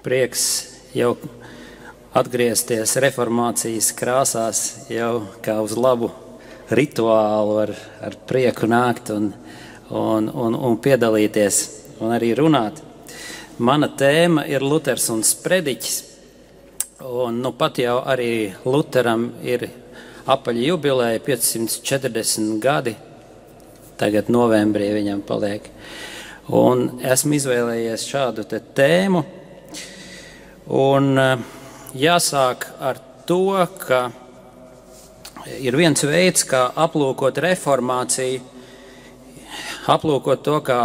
Prieks jau atgriezties reformācijas krāsās, jau kā uz labu rituālu, ar prieku nākt un piedalīties un arī runāt. Mana tēma ir Luters un sprediķis, un pat jau arī Luteram ir apaļa jubileja 540 gadi, tagad novembrī viņam paliek. Un esmu izvēlējies šādu tēmu, un jāsāk ar to, ka ir viens veids, kā aplūkot reformāciju, aplūkot to kā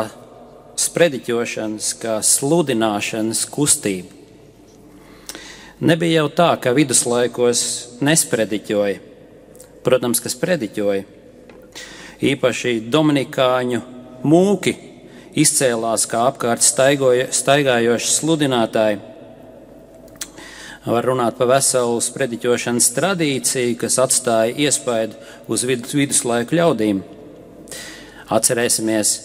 sprediķošanas, kā sludināšanas kustību. Nebija jau tā, ka viduslaikos nesprediķoja. Protams, ka sprediķoja. Īpaši dominikāņu mūki izcēlās kā apkārt staigājoši sludinātāji. Var runāt par veselu sprediķošanas tradīciju, kas atstāja iespaidu uz viduslaiku ļaudīm. Atcerēsimies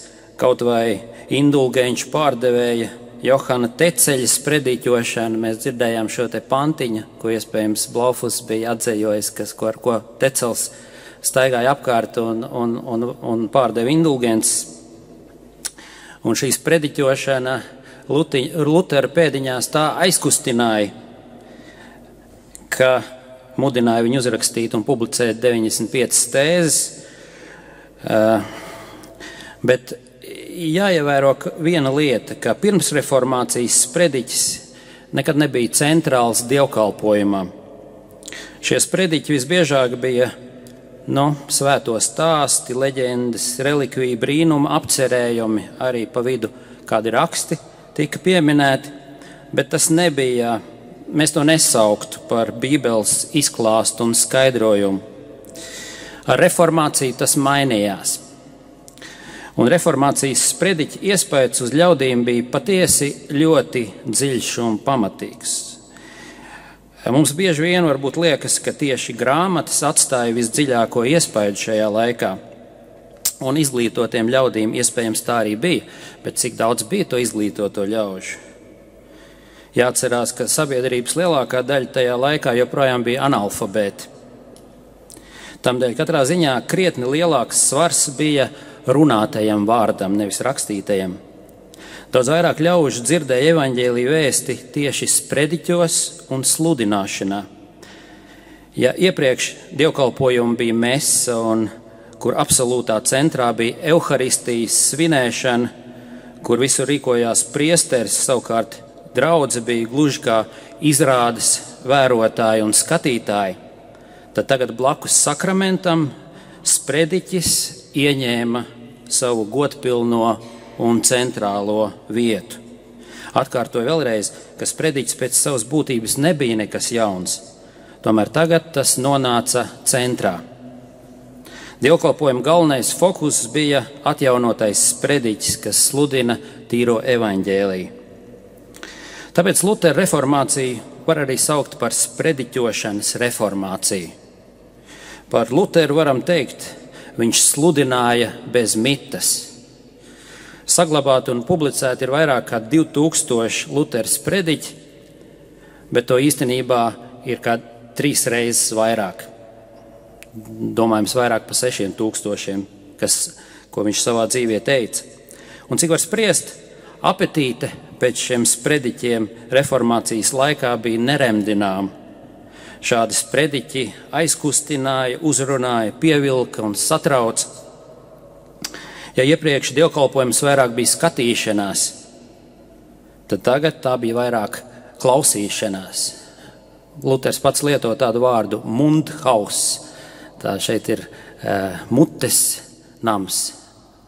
kaut vai indulgenču pārdevēja Johana Teceļa sprediķošanu. Mēs dzirdējām šo te pantiņu, ko iespējams Blaufus bija atzējojis, ar ko Tecels staigāja apkārt un pārdeva indulgences. Un šī sprediķošana Lutera pēdiņās tā aizkustināja, ka mudināja viņu uzrakstīt un publicēt 95 tēzes. Bet jāievēro viena lieta, ka pirmsreformācijas sprediķis nekad nebija centrāls dievkalpojumā. Šie sprediķi visbiežāk bija svēto stāsti, leģendas, relikviju brīnuma apcerējumi, arī pa vidu kādi raksti tika pieminēti, bet tas nebija, mēs to nesauktu par Bībeles izklāstu un skaidrojumu. Ar reformāciju tas mainījās. Un reformācijas sprediķa iespējas uz ļaudīm bija patiesi ļoti dziļš un pamatīgs. Mums bieži vien varbūt liekas, ka tieši grāmatas atstāja visdziļāko iespaidu šajā laikā. Un izglītotiem ļaudīm iespējams tā arī bija, bet cik daudz bija to izglītoto ļaužu? Jāatcerās, ka sabiedrības lielākā daļa tajā laikā joprojām bija analfabēti. Tamdēļ katrā ziņā krietni lielāks svars bija runātajam vārdam, nevis rakstītajam. Daudz vairāk ļaužu dzirdēja evaņģēliju vēsti tieši sprediķos un sludināšanā. Ja iepriekš dievkalpojumi bija mesa, un kur absolūtā centrā bija euharistijas svinēšana, kur visur rīkojās priesteris, savukārt draudze bija gluži kā izrādes vērotāji un skatītāji, tad tagad blakus sakramentam sprediķis ieņēma savu godpilno un centrālo vietu. Atkārtoju vēlreiz, ka sprediķis pēc savas būtības nebija nekas jauns, tomēr tagad tas nonāca centrā. Dievkalpojuma galvenais fokus bija atjaunotais sprediķis, kas sludina tīro evaņģēliju. Tāpēc Lutera reformāciju var arī saukt par sprediķošanas reformāciju. Par Luteru varam teikt, viņš sludināja bez mitas. Saglabāti un publicēti ir vairāk kā 2000 Lutera sprediķi, bet to īstenībā ir kā 3 reizes vairāk. Domājams, vairāk pa 6000, ko viņš savā dzīvē teica. Un cik var spriest, apetīte pēc šiem sprediķiem reformācijas laikā bija neremdināma. Šādi sprediķi aizkustināja, uzrunāja, pievilka un satrauca. Ja iepriekš dievkalpojums vairāk bija skatīšanās, tad tagad tā bija vairāk klausīšanās. Luters pats lieto tādu vārdu mundhaus. Tā šeit ir mutes nams,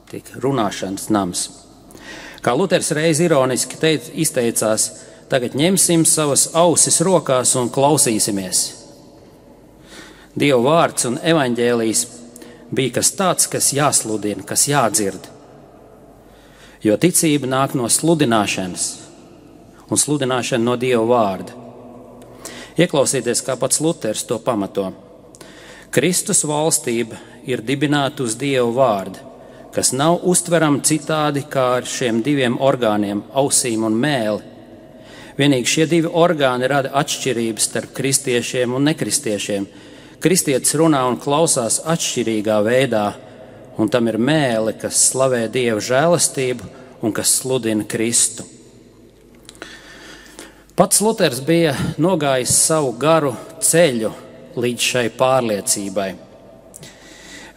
tik runāšanas nams. Kā Luters reiz ironiski izteicās, tagad ņemsim savas ausis rokās un klausīsimies. Dieva vārds un evaņģēlijs bija kas tāds, kas jāsludina, kas jādzird. Jo ticība nāk no sludināšanas, un sludināšana no Dieva vārda. Ieklausieties, kā pats Luters to pamato. Kristus valstība ir dibināta uz Dieva vārda, kas nav uztverama citādi kā ar šiem diviem orgāniem, ausīm un mēli, Vienīgi šie divi orgāni rada atšķirības starp kristiešiem un nekristiešiem. Kristietis runā un klausās atšķirīgā veidā, un tam ir mēle, kas slavē Dieva žēlastību un kas sludina Kristu. Pats Luters bija nogājis savu garu ceļu līdz šai pārliecībai.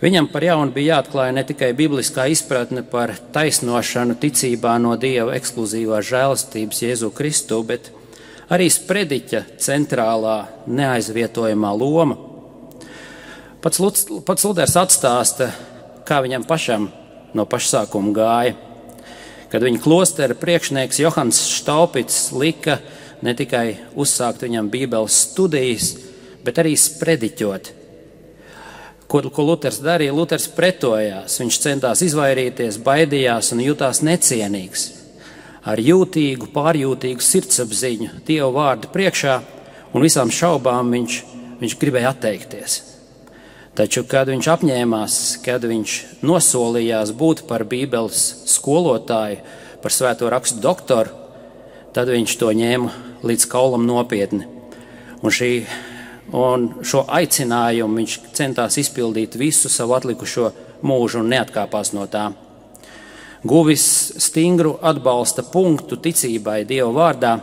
Viņam par jaunu bija jāatklāja ne tikai bibliskā izpratne par taisnošanu ticībā no Dieva ekskluzīvās žēlastības Jēzu Kristu, bet arī sprediķa centrālā neaizvietojamā loma. Pats Luters atstāsta, kā viņam pašam no pašsākuma gāja, kad viņa klostera priekšnieks Johans Štaupits lika ne tikai uzsākt viņam bībeles studijas, bet arī sprediķot. Ko Luters darīja? Luters pretojās, viņš centās izvairīties, baidījās un jutās necienīgs. Ar jūtīgu, pārjūtīgu sirdsapziņu Dieva vārdu priekšā un visām šaubām viņš gribēja atteikties. Taču, kad viņš apņēmās, kad viņš nosolījās būt par bībeles skolotāju, par svēto rakstu doktoru, tad viņš to ņēma līdz kaulam nopietni. Un šo aicinājumu viņš centās izpildīt visu savu atlikušo mūžu un neatkāpās no tā. Guvis stingru atbalsta punktu ticībai Dieva vārdā,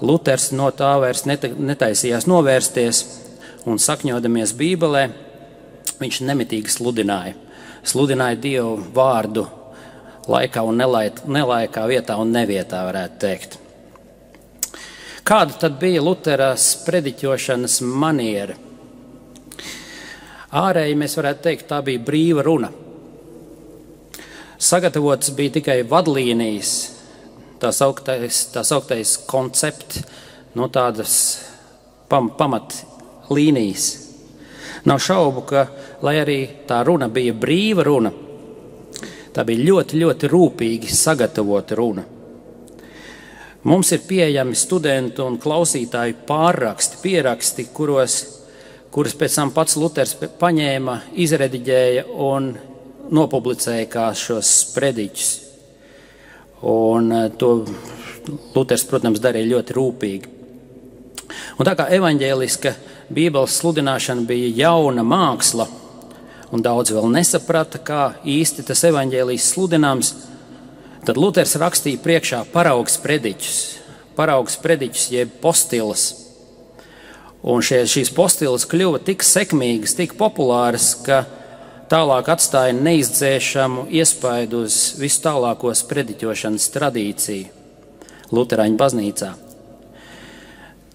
Luters no tā vairs netaisījās novērsties un sakņodamies Bībelē, viņš nemitīgi sludināja Dievu vārdu laikā un nelaikā, vietā un nevietā, varētu teikt. Kāda tad bija Lutera sprediķošanas maniera? Ārēji mēs varētu teikt, tā bija brīva runa. Sagatavots bija tikai vadlīnijas, tā sauktais koncepts, tādas pamatlīnijas. Nav šaubu, ka, lai arī tā runa bija brīva runa, tā bija ļoti, ļoti rūpīgi sagatavota runa. Mums ir pieejami studentu un klausītāju pieraksti, kurus pēc tam pats Luters paņēma, izrediģēja un nopublicēja kā šos sprediķus. Un to Luters, protams, darīja ļoti rūpīgi. Un tā kā evaņģēliska Bībeles sludināšana bija jauna māksla, un daudz vēl nesaprata, kā īsti tas evaņģēlijs sludināms, tad Luters rakstīja priekšā paraugs prediķus jeb postilas. Un šīs postilas kļuva tik sekmīgas, tik populāras, ka tālāk atstāja neizdzēšamu iespaidu uz visu tālāko sprediķošanas tradīciju Luterāņu baznīcā.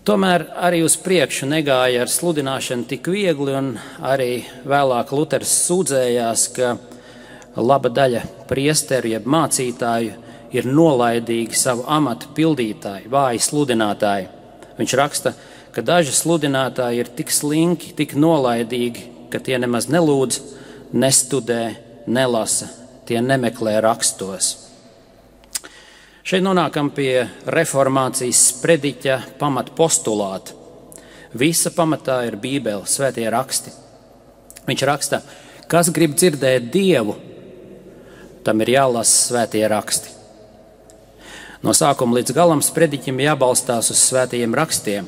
Tomēr arī uz priekšu negāja ar sludināšanu tik viegli, un arī vēlāk Luters sūdzējās, ka laba daļa priesteru jeb mācītāju ir nolaidīgi savu amatu pildītāji, vāji sludinātāji. Viņš raksta, ka daži sludinātāji ir tik slinki, tik nolaidīgi, ka tie nemaz nelūdz, nestudē, nelasa, tie nemeklē rakstos. Šeit nonākam pie reformācijas sprediķa pamatpostulāta. Visa pamatā ir Bībele, svētie raksti. Viņš raksta, kas grib dzirdēt Dievu, tam ir jālasa svētie raksti. No sākuma līdz galam sprediķim jābalstās uz svētajiem rakstiem.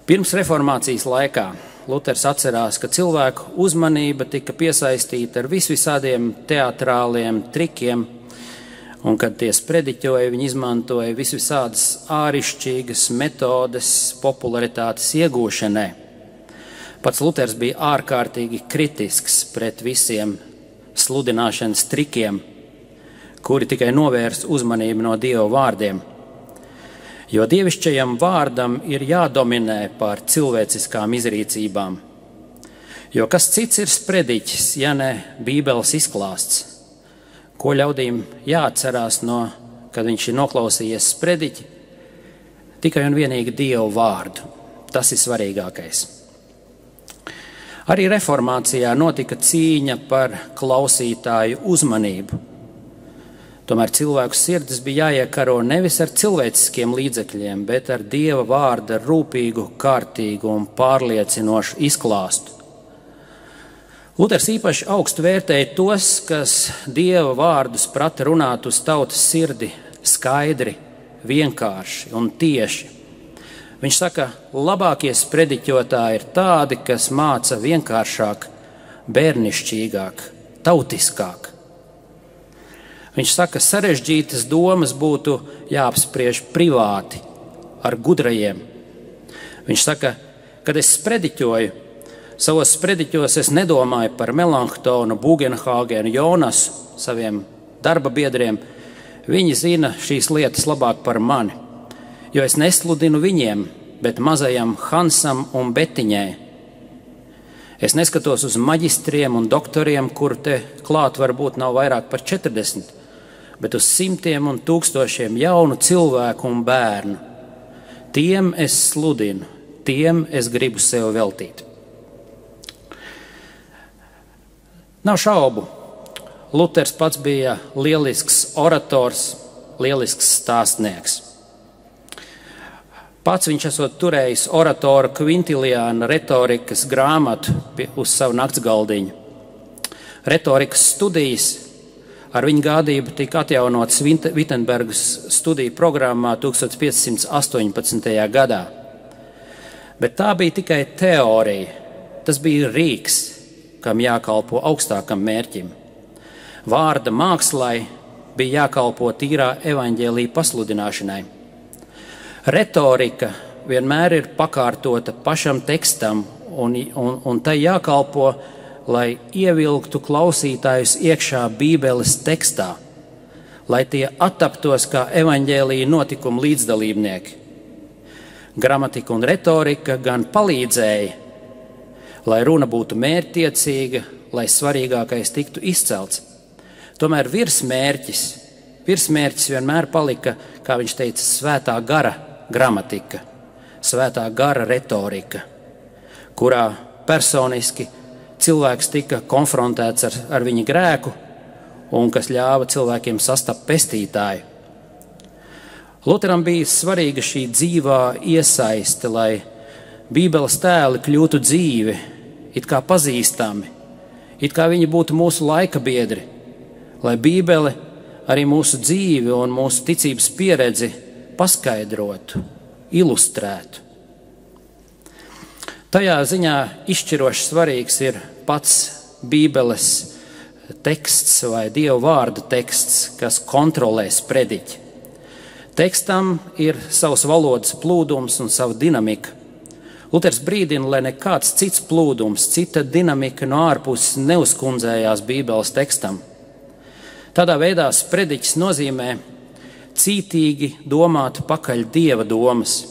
Pirms reformācijas laikā Luters atcerās, ka cilvēku uzmanība tika piesaistīta ar visādiem teatrāliem trikiem, un kad tie sprediķoja, viņi izmantoja visādas ārišķīgas metodes popularitātes iegūšanai. Pats Luters bija ārkārtīgi kritisks pret visiem sludināšanas trikiem, kuri tikai novērs uzmanību no Dieva vārdiem. Jo dievišķajam vārdam ir jādominē pār cilvēciskām izrīcībām. Jo kas cits ir sprediķis, ja ne Bībeles izklāsts? Ko ļaudīm jāatcerās, kad viņš ir noklausījies sprediķi? Tikai un vienīgi Dieva vārdu. Tas ir svarīgākais. Arī reformācijā notika cīņa par klausītāju uzmanību. Tomēr cilvēku sirdis bija jāiekaro nevis ar cilvēciskiem līdzekļiem, bet ar Dieva vārda rūpīgu, kārtīgu un pārliecinošu izklāstu. Luters īpaši augstu vērtēja tos, kas Dieva vārdus prata runāt uz tautas sirdi skaidri, vienkārši un tieši. Viņš saka, labākie sprediķotāji ir tādi, kas māca vienkāršāk, bērnišķīgāk, tautiskāk. Viņš saka, sarežģītas domas būtu jāapspriež privāti ar gudrajiem. Viņš saka, kad es sprediķoju, savos sprediķos es nedomāju par Melanchtonu, Bugenhagenu, Jonasu, saviem darba biedriem. Viņi zina šīs lietas labāk par mani, jo es nesludinu viņiem, bet mazajam Hansam un Betiņai. Es neskatos uz maģistriem un doktoriem, kur te klāt varbūt nav vairāk par 40, bet uz simtiem un tūkstošiem jaunu cilvēku un bērnu. Tiem es sludinu, tiem es gribu sev veltīt. Nav šaubu, Luters pats bija lielisks orators, lielisks stāstnieks. Pats viņš esot turējis oratora Kvintiliāna retorikas grāmatu uz savu naktsgaldiņu. Retorikas studijas ar viņa gādību tika atjaunotas Vitsenbergas studiju programmā 1518. gadā. Bet tā bija tikai teorija, tas bija rīks, kam jākalpo augstākam mērķim. Vārda mākslai bija jākalpo tīrā evaņģēlija pasludināšanai. Retorika vienmēr ir pakārtota pašam tekstam un tai jākalpo, lai ievilktu klausītājus iekšā Bībeles tekstā, lai tie attaptos kā evaņģēlija notikumu līdzdalībnieki. Gramatika un retorika gan palīdzēja, lai runa būtu mērķtiecīga, lai svarīgākais tiktu izcelts. Tomēr virsmērķis vienmēr palika, kā viņš teica, svētā gara gramatika, svētā gara retorika, kurā personiski cilvēks tika konfrontēts ar viņa grēku un kas ļāva cilvēkiem sastapt pestītāju. Luteram bija svarīga šī dzīvā iesaiste, lai Bībeles tēli kļūtu dzīvi, it kā pazīstami, it kā viņi būtu mūsu laika biedri, lai Bībele arī mūsu dzīvi un mūsu ticības pieredzi paskaidrotu, ilustrētu. Tajā ziņā izšķiroši svarīgs ir pats Bībeles teksts vai Dieva vārda teksts, kas kontrolē sprediķi. Tekstam ir savs valodas plūdums un sava dinamika. Luters brīdina, lai nekāds cits plūdums, cita dinamika no ārpuses neuzkundzējās Bībeles tekstam. Tādā veidā sprediķis nozīmē cītīgi domāt pakaļ Dieva domas,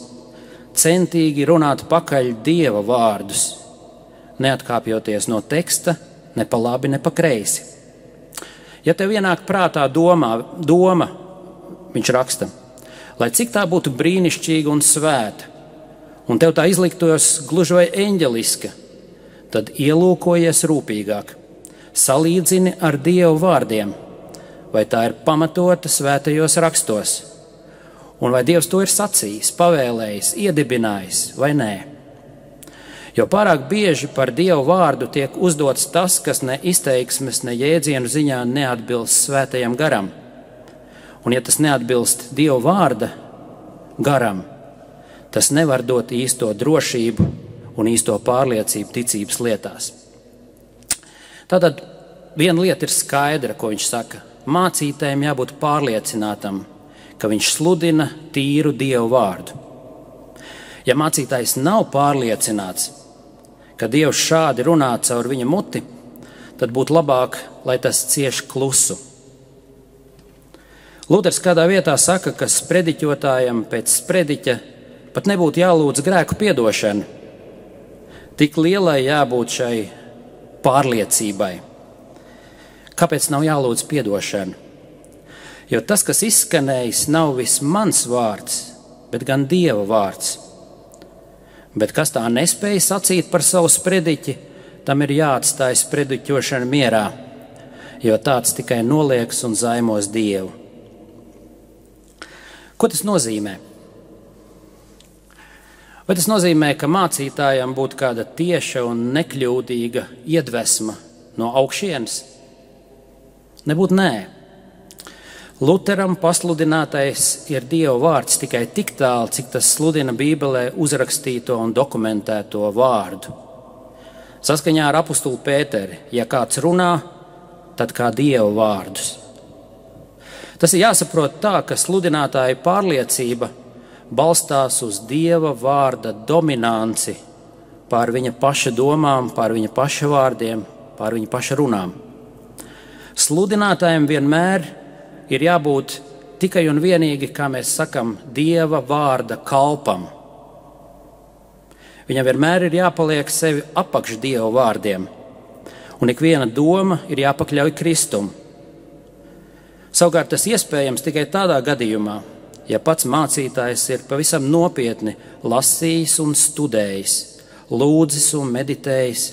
centīgi runāt pakaļ Dieva vārdus, neatkāpjoties no teksta ne pa labi, ne pa kreisi. Ja tev ienāk prātā doma, viņš raksta, lai cik tā būtu brīnišķīga un svēta, un tev tā izliktos gluži vai eņģeliska, tad ielūkojies rūpīgāk, salīdzini ar Dieva vārdiem, vai tā ir pamatota svētajos rakstos, un vai Dievs to ir sacījis, pavēlējis, iedibinājis vai nē. Jo pārāk bieži par Dieva vārdu tiek uzdots tas, kas ne izteiksmes, ne jēdzienu ziņā neatbilst svētajam garam. Un ja tas neatbilst Dieva vārda garam, tas nevar dot īsto drošību un īsto pārliecību ticības lietās. Tātad viena lieta ir skaidra, ko viņš saka. Mācītājiem jābūt pārliecinātam, ka viņš sludina tīru Dievu vārdu. Ja mācītājs nav pārliecināts, ka Dievs šādi runā caur viņa muti, tad būtu labāk, lai tas cieš klusu. Luters kādā vietā saka, ka sprediķotājam pēc sprediķa pat nebūtu jālūdz grēku piedošana. Tik lielai jābūt šai pārliecībai. Kāpēc nav jālūdz piedošana? Jo tas, kas izskanējis, nav vis mans vārds, bet gan Dieva vārds. Bet kas tā nespēja sacīt par savu sprediķi, tam ir jāatstāj sprediķošana mierā, jo tāds tikai nolieks un zaimos Dievu. Ko tas nozīmē? Vai tas nozīmē, ka mācītājam būtu kāda tieša un nekļūdīga iedvesma no augšienes? Nebūtu nē. Luteram pasludinātais ir Dieva vārds tikai tik tālu, cik tas sludina Bībelē uzrakstīto un dokumentēto vārdu. Saskaņā ar apostulu Pēteri, ja kāds runā, tad kā Dieva vārdus. Tas ir jāsaprot tā, ka sludinātāja pārliecība balstās uz Dieva vārda dominanci pār viņa paša domām, pār viņa paša vārdiem, pār viņa paša runām. Sludinātājiem vienmēr ir jābūt tikai un vienīgi, kā mēs sakam, Dieva vārda kalpam. Viņam vienmēr ir jāpaliek sevi apakš Dieva vārdiem, un ikviena doma ir jāpakļauj Kristum. Savukārt tas iespējams tikai tādā gadījumā, ja pats mācītājs ir pavisam nopietni lasījis un studējis, lūdzis un meditējis,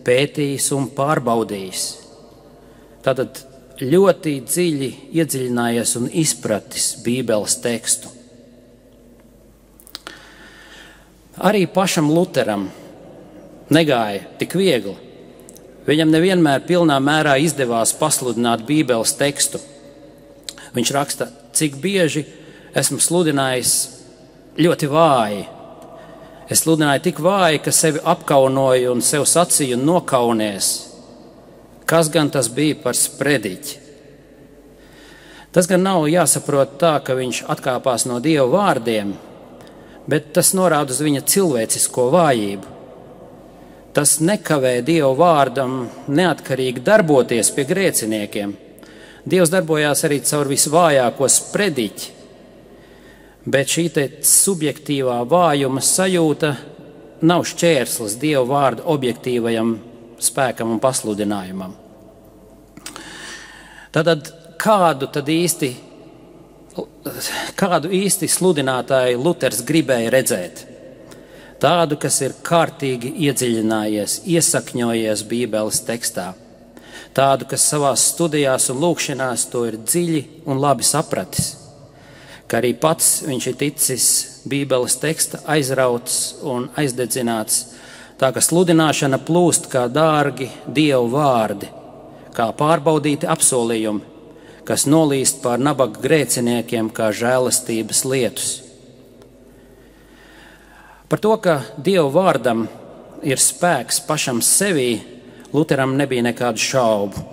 pētījis un pārbaudījis. Tātad ļoti dziļi iedziļinājies un izpratis Bībeles tekstu. Arī pašam Luteram negāja tik viegli. Viņam nevienmēr pilnā mērā izdevās pasludināt Bībeles tekstu. Viņš raksta, cik bieži esmu sludinājis ļoti vāji. Es sludināju tik vāji, ka sevi apkaunoju un sev sacīju nokaunies. Kas gan tas bija par sprediķi? Tas gan nav jāsaprot tā, ka viņš atkāpās no Dieva vārdiem, bet tas norāda uz viņa cilvēcisko vājību. Tas nekavē Dieva vārdam neatkarīgi darboties pie grēciniekiem. Dievs darbojās arī caur visvājāko sprediķi, bet šī te subjektīvā vājuma sajūta nav šķērslis Dieva vārda objektīvajam spēkam un pasludinājumam. Tātad kādu īsti sludinātāju Luters gribēja redzēt? Tādu, kas ir kārtīgi iedziļinājies, iesakņojies Bībeles tekstā. Tādu, kas savās studijās un lūkšanās to ir dziļi un labi sapratis. Ka arī pats viņš ir ticis Bībeles teksta aizrauts un aizdedzināts, tā ka sludināšana plūst kā dārgi Dieva vārdi, kā pārbaudīti apsolījumi, kas nolīst pār nabaga grēciniekiem kā žēlastības lietus. Par to, ka Dieva vārdam ir spēks pašam sevī, Luteram nebija nekādu šaubu.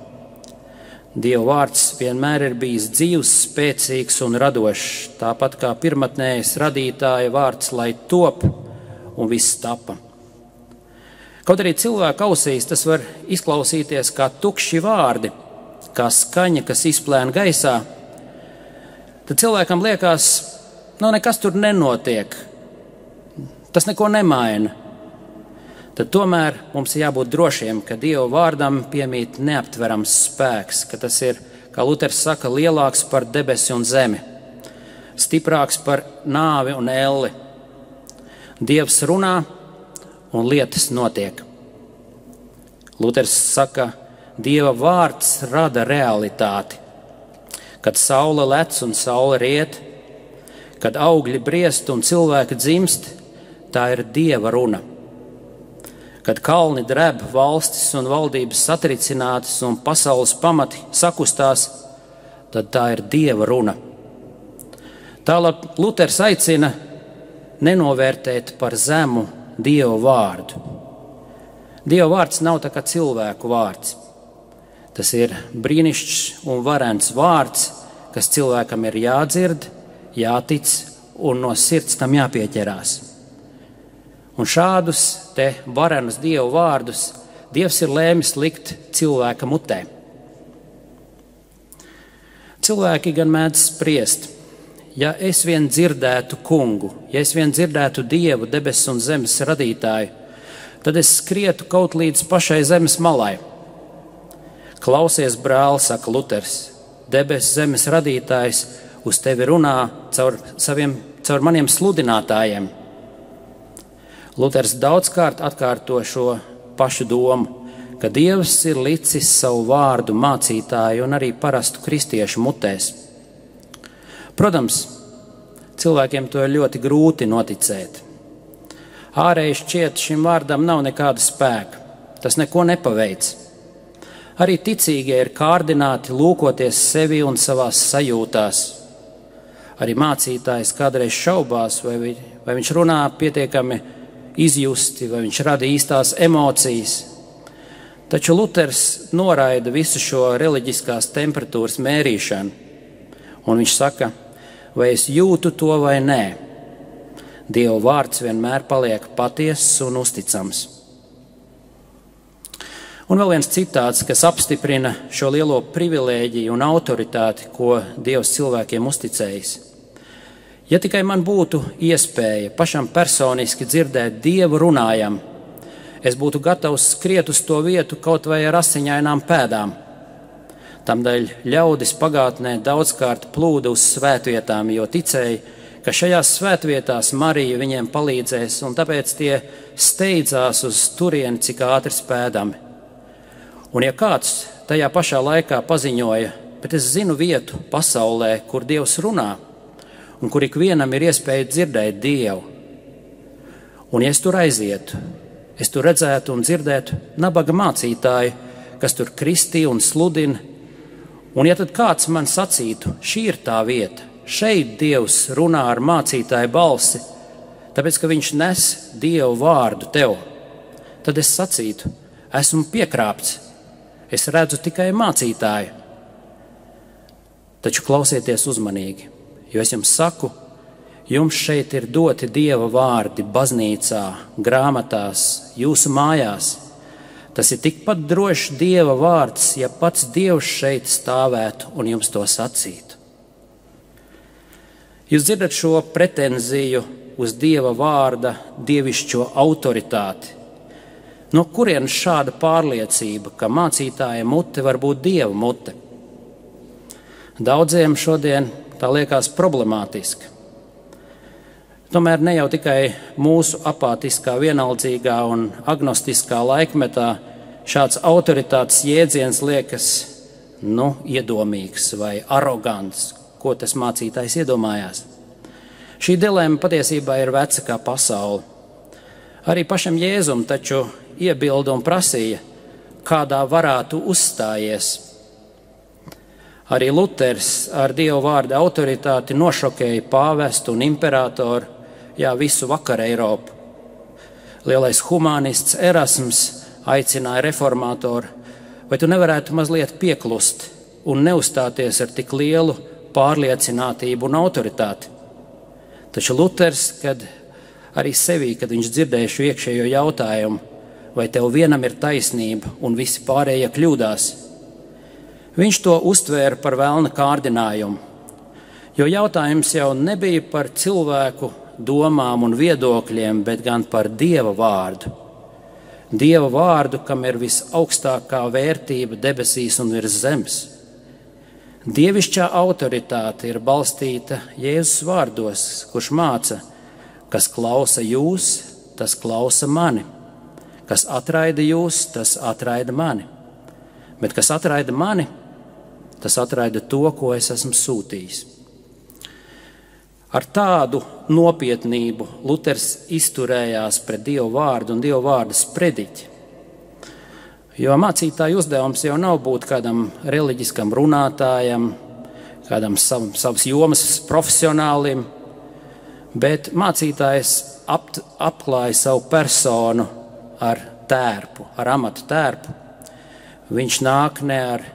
Dieva vārds vienmēr ir bijis dzīvs, spēcīgs un radošs, tāpat kā pirmatnējais radītāja vārds, lai top un viss tapa. Kaut arī cilvēka ausīs tas var izklausīties kā tukši vārdi, kā skaņa, kas izplēna gaisā, tad cilvēkam liekas, nekas tur nenotiek, tas neko nemaina. Tad tomēr mums ir jābūt drošiem, ka Dieva vārdam piemīt neaptverams spēks, ka tas ir, kā Luters saka, lielāks par debesi un zemi, stiprāks par nāvi un elli. Dievs runā un lietas notiek. Luters saka, Dieva vārds rada realitāti. Kad saule lec un saule riet, kad augļi briest un cilvēki dzimst, tā ir Dieva runa. Kad kalni dreb, valstis un valdības satricinātas un pasaules pamati sakustās, tad tā ir Dieva runa. Tālāk Luters aicina nenovērtēt par zemu Dieva vārdu. Dieva vārds nav tā kā cilvēku vārds. Tas ir brīnišķīgs un varens vārds, kas cilvēkam ir jādzird, jātic un no sirds tam jāpieķerās. Un šādus te varenus Dieva vārdus Dievs ir lēmis likt cilvēka mutē. Cilvēki gan mēdz spriest, ja es vien dzirdētu kungu, ja es vien dzirdētu Dievu, debesu un zemes radītāju, tad es skrietu kaut līdz pašai zemes malai. Klausies, brāl, saka Luters, debesu zemes radītājs uz tevi runā caur maniem sludinātājiem. Luters daudzkārt atkārto šo pašu domu, ka Dievs ir licis savu vārdu mācītāju un arī parastu kristiešu mutēs. Protams, cilvēkiem to ir ļoti grūti noticēt. Ārēji šķiet šim vārdam nav nekāda spēka, tas neko nepaveic. Arī ticīgie ir kārdināti lūkoties sevi un savās sajūtās. Arī mācītājs kādreiz šaubās, vai viņš runā pietiekami izjusti, vai viņš rada īstās emocijas. Taču Luters noraida visu šo reliģiskās temperatūras mērīšanu, un viņš saka, vai es jūtu to vai nē. Dieva vārds vienmēr paliek patiess un uzticams. Un vēl viens citāts, kas apstiprina šo lielo privilēģiju un autoritāti, ko Dievs cilvēkiem uzticējis. Ja tikai man būtu iespēja pašam personiski dzirdēt Dievu runājam, es būtu gatavs skriet uz to vietu kaut vai ar asiņainām pēdām. Tamdēļ ļaudis pagātnē daudzkārt plūda uz svētvietām, jo ticēja, ka šajās svētvietās Marija viņiem palīdzēs, un tāpēc tie steidzās uz turieni, cik ātri spēdami. Un ja kāds tajā pašā laikā paziņoja, bet es zinu vietu pasaulē, kur Dievs runā, un kur ikvienam ir iespēja dzirdēt Dievu, un ja es tur aizietu, es tur redzētu un dzirdētu nabaga mācītāju, kas tur kristī un sludina, un ja tad kāds man sacītu, šī ir tā vieta, šeit Dievs runā ar mācītāju balsi, tāpēc, ka viņš nes Dievu vārdu tev, tad es sacītu, esmu piekrāpts, es redzu tikai mācītāju. Taču klausieties uzmanīgi, jo es jums saku, jums šeit ir doti Dieva vārdi baznīcā, grāmatās, jūsu mājās. Tas ir tikpat drošs Dieva vārds, ja pats Dievs šeit stāvētu un jums to sacītu. Jūs dzirdat šo pretenziju uz Dieva vārda dievišķo autoritāti. No kurienes šāda pārliecība, ka mācītāja mute var būt Dieva mute? Daudziem šodien tā liekas problemātiski. Tomēr ne jau tikai mūsu apātiskā, vienaldzīgā un agnostiskā laikmetā šāds autoritātes jēdziens liekas, iedomīgs vai arogants, ko tas mācītājs iedomājās. Šī dilēma patiesībā ir veca kā pasaule. Arī pašam Jēzum taču iebilda un prasīja, kādā varētu uzstājies. Arī Luters ar Dieva vārda autoritāti nošokēja pāvestu un imperatoru, visu vakaru Eiropu. Lielais humanists Erasms aicināja reformātoru, vai tu nevarētu mazliet pieklust un neuzstāties ar tik lielu pārliecinātību un autoritāti. Taču Luters, kad viņš dzirdēja šo iekšējo jautājumu, vai tev vienam ir taisnība un visi pārējie kļūdās, viņš to uztvēra par velna kārdinājumu, jo jautājums jau nebija par cilvēku domām un viedokļiem, bet gan par Dieva vārdu. Dieva vārdu, kam ir visaugstākā vērtība debesīs un virs zemes. Dievišķā autoritāte ir balstīta Jēzus vārdos, kurš māca, kas klausa jūs, tas klausa mani. Kas atraida jūs, tas atraida mani. Bet kas atraida mani, tas atraida to, ko es esmu sūtījis. Ar tādu nopietnību Luters izturējās pret Dievu vārdu un Dievu vārda sprediķi. Jo mācītāja uzdevums jau nav būt kādam reliģiskam runātājam, kādam savas jomas profesionālim, bet mācītājs apklāja savu personu ar tērpu, ar amatu tērpu. Viņš nāk ne ar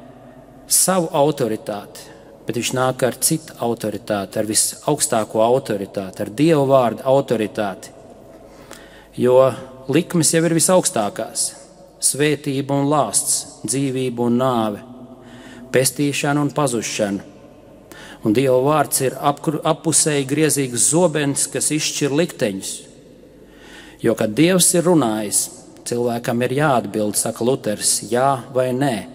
savu autoritāti, bet viņš nāk ar citu autoritāti, ar visaugstāko autoritāti, ar Dieva vārdu autoritāti. Jo likmes jau ir visaugstākās - svētība un lāsts, dzīvība un nāve, pestīšana un pazušana. Un Dieva vārds ir appusēji griezīgs zobens, kas izšķir likteņus. Jo, kad Dievs ir runājis, cilvēkam ir jāatbild, saka Luters, jā vai nē.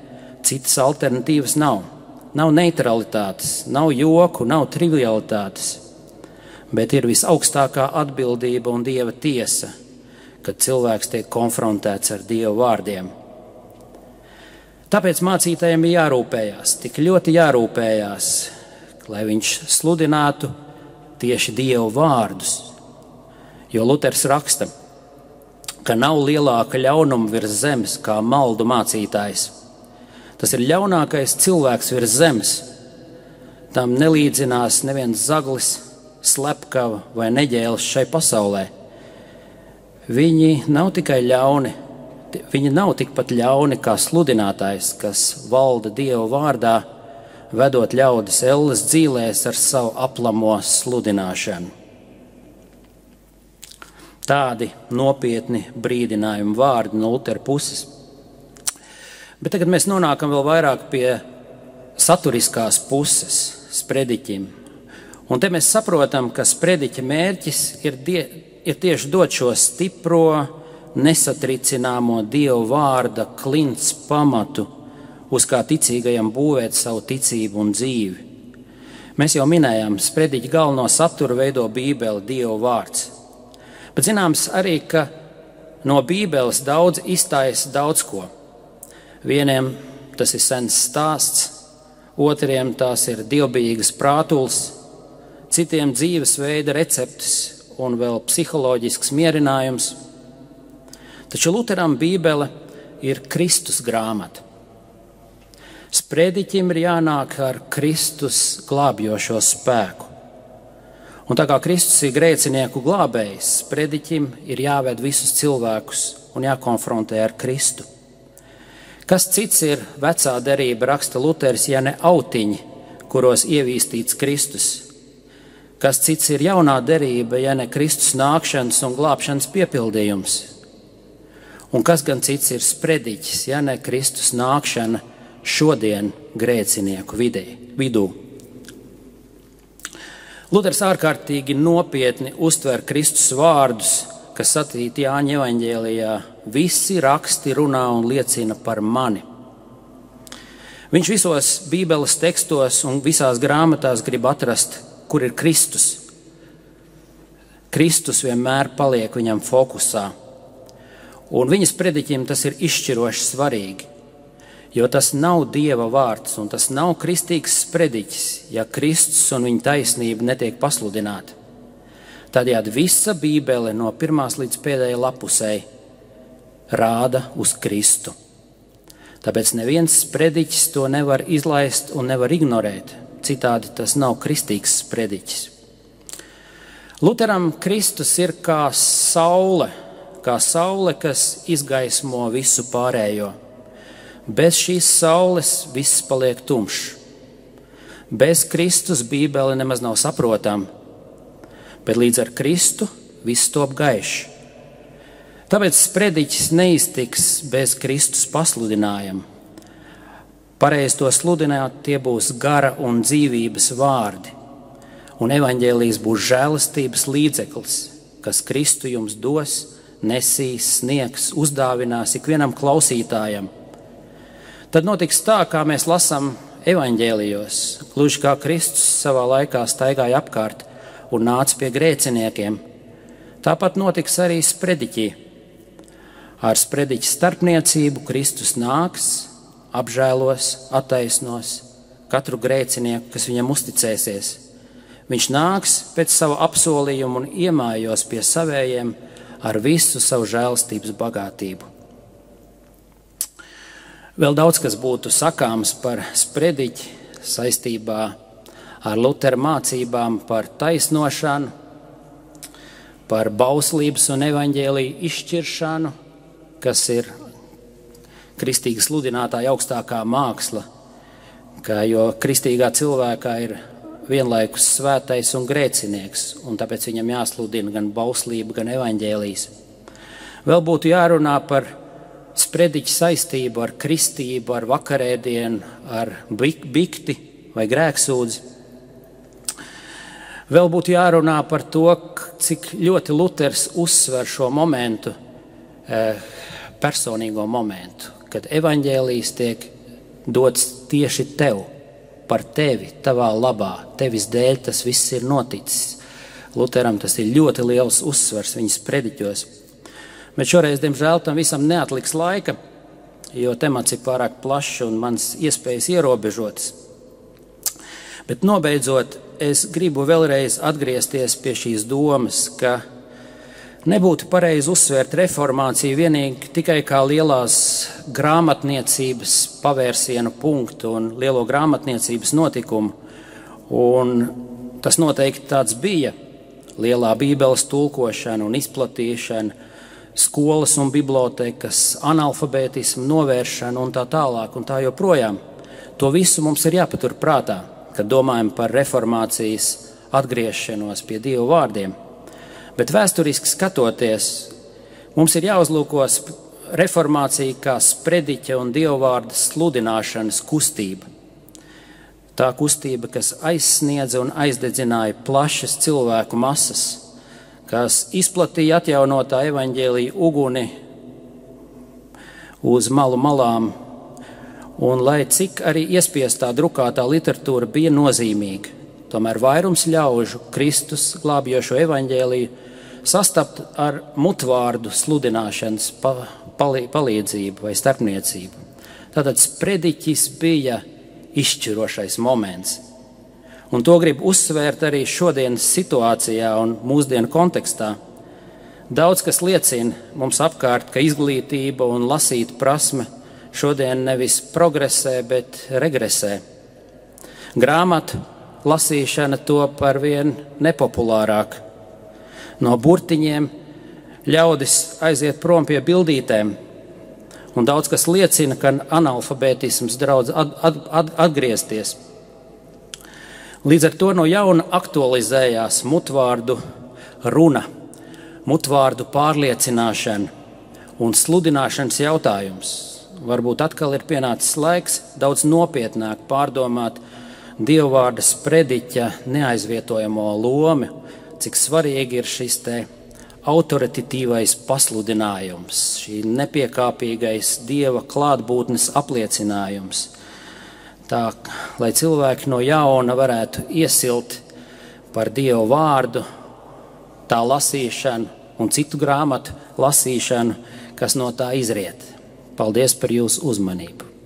Citas alternatīvas nav. Nav neutralitātes, nav joku, nav trivialitātes, bet ir visaugstākā atbildība un Dieva tiesa, kad cilvēks tiek konfrontēts ar Dieva vārdiem. Tāpēc mācītājiem ir jārūpējās, tik ļoti jārūpējās, lai viņš sludinātu tieši Dieva vārdus. Jo Luters raksta, ka nav lielāka ļaunuma virs zemes kā maldu mācītājs. Tas ir ļaunākais cilvēks virs zemes. Tam nelīdzinās neviens zaglis, slepkava vai neģēlis šai pasaulē. Viņi nav tikai ļauni, viņi nav tikpat ļauni kā sludinātājs, kas valda Dieva vārdā, vedot ļaudis elles dzīlēs ar savu aplamo sludināšanu. Tādi nopietni brīdinājumi vārdi no Lutera puses. Bet tagad mēs nonākam vēl vairāk pie saturiskās puses sprediķim. Un te mēs saprotam, ka sprediķa mērķis ir tieši dot šo stipro, nesatricināmo Dieva vārda klints pamatu, uz kā ticīgajam būvēt savu ticību un dzīvi. Mēs jau minējām, sprediķa galveno saturu veido Bībele, Dieva vārds. Bet zināms arī, ka no Bībeles daudz izstājas daudz ko. Vieniem tas ir sens stāsts, otriem tās ir dievbijīgas prātules, citiem dzīvesveida receptes un vēl psiholoģisks mierinājums. Taču Luteram Bībele ir Kristus grāmata. Sprediķim ir jānāk ar Kristus glābjošo spēku. Un tā kā Kristus ir grēcinieku glābējs, sprediķim ir jāved visus cilvēkus un jākonfrontē ar Kristu. Kas cits ir vecā derība, raksta Luteris, ja ne autiņi, kuros ievīstīts Kristus? Kas cits ir jaunā derība, ja ne Kristus nākšanas un glābšanas piepildījums? Un kas gan cits ir sprediķis, ja ne Kristus nākšana šodien grēcinieku vidū? Luters ārkārtīgi nopietni uztver Kristus vārdus, kas satīti Jāņa evaņģēlijā: visi raksti runā un liecina par mani. Viņš visos Bībeles tekstos un visās grāmatās grib atrast, kur ir Kristus. Kristus vienmēr paliek viņam fokusā. Un viņa sprediķim tas ir izšķiroši svarīgi, jo tas nav Dieva vārds un tas nav kristīgs sprediķis, ja Kristus un viņa taisnība netiek pasludināta. Tādējādi visa Bībele no pirmās līdz pēdējai lapusei rāda uz Kristu. Tāpēc neviens sprediķis to nevar izlaist un nevar ignorēt, citādi tas nav kristīgs sprediķis. Luteram Kristus ir kā saule, kas izgaismo visu pārējo. Bez šīs saules viss paliek tumšs. Bez Kristus Bībele nemaz nav saprotama, bet līdz ar Kristu viss top gaišs. Tāpēc sprediķis neiztiks bez Kristus pasludinājuma. Pareizi to sludināt, tie būs gara un dzīvības vārdi, un evaņģēlijs būs žēlastības līdzeklis, kas Kristu jums dos, nesīs, sniegs, uzdāvinās ikvienam klausītājam. Tad notiks tā, kā mēs lasām evaņģēlijos, gluži kā Kristus savā laikā staigāja apkārt un nāca pie grēciniekiem. Tāpat notiks arī sprediķī. Ar sprediķa starpniecību Kristus nāks, apžēlos, attaisnos katru grēcinieku, kas viņam uzticēsies. Viņš nāks pēc sava apsolījuma un iemājos pie savējiem ar visu savu žēlastības bagātību. Vēl daudz kas būtu sakāms par sprediķi saistībā ar Lutera mācībām par taisnošanu, par bauslības un evaņģēliju izšķiršanu, kas ir kristīga sludinātāja augstākā māksla, jo kristīgā cilvēkā ir vienlaikus svētais un grēcinieks, un tāpēc viņam jāsludina gan bauslība, gan evaņģēlijs. Vēl būtu jārunā par sprediķa saistību ar kristību, ar vakarēdienu, ar bikti vai grēksūdzi. Vēl būtu jārunā par to, cik ļoti Luters uzsver šo momentu, personīgo momentu, kad evaņģēlijs tiek dots tieši tev, par tevi, tavā labā, tevis dēļ tas viss ir noticis. Luteram tas ir ļoti liels uzsvars viņas sprediķos. Bet šoreiz, diemžēl, tam visam neatliks laika, jo temats ir pārāk plašs un mans iespējas ierobežotas. Bet nobeidzot, es gribu vēlreiz atgriezties pie šīs domas, ka Nebūtu pareizi uzsvērt reformāciju vienīgi tikai kā lielās grāmatniecības pavērsienu punktu un lielo grāmatniecības notikumu, un tas noteikti tāds bija. Lielā bībeles tulkošana un izplatīšana, skolas un bibliotekas, analfabētismu novēršana un tā tālāk un tā joprojām. To visu mums ir jāpatur prātā, kad domājam par reformācijas atgriešanos pie Dieva vārdiem. Bet vēsturiski skatoties, mums ir jāuzlūko reformācija kā sprediķa un dievvvārda sludināšanas kustība. Tā kustība, kas aizsniedza un aizdedzināja plašas cilvēku masas, kas izplatīja atjaunotā evaņģēlija uguni uz malu malām, un lai cik arī iespiestā drukātā literatūra bija nozīmīga, tomēr vairums ļaužu Kristus glābjošo evaņģēliju sastapt ar mutvārdu sludināšanas palīdzību vai starpniecību. Tātad sprediķis bija izšķirošais moments. Un to grib uzsvērt arī šodienas situācijā un mūsdienu kontekstā. Daudz kas liecina mums apkārt, ka izglītība un lasīt prasme šodien nevis progresē, bet regresē. Grāmatu lasīšana top arvien nepopulārāk. No burtiņiem ļaudis aiziet prom pie bildītēm, un daudz kas liecina, ka analfabētisms draudz atgriezties. Līdz ar to no jauna aktualizējās mutvārdu runa, mutvārdu pārliecināšana un sludināšanas jautājums. Varbūt atkal ir pienācis laiks daudz nopietnāk pārdomāt dievvvārda sprediķa neaizvietojamo lomu, cik svarīgi ir šis te autoritatīvais pasludinājums, šī nepiekāpīgais Dieva klātbūtnes apliecinājums. Tā, lai cilvēki no jauna varētu iesilt par Dieva vārdu, tā lasīšanu un citu grāmatu lasīšanu, kas no tā izriet. Paldies par jūsu uzmanību!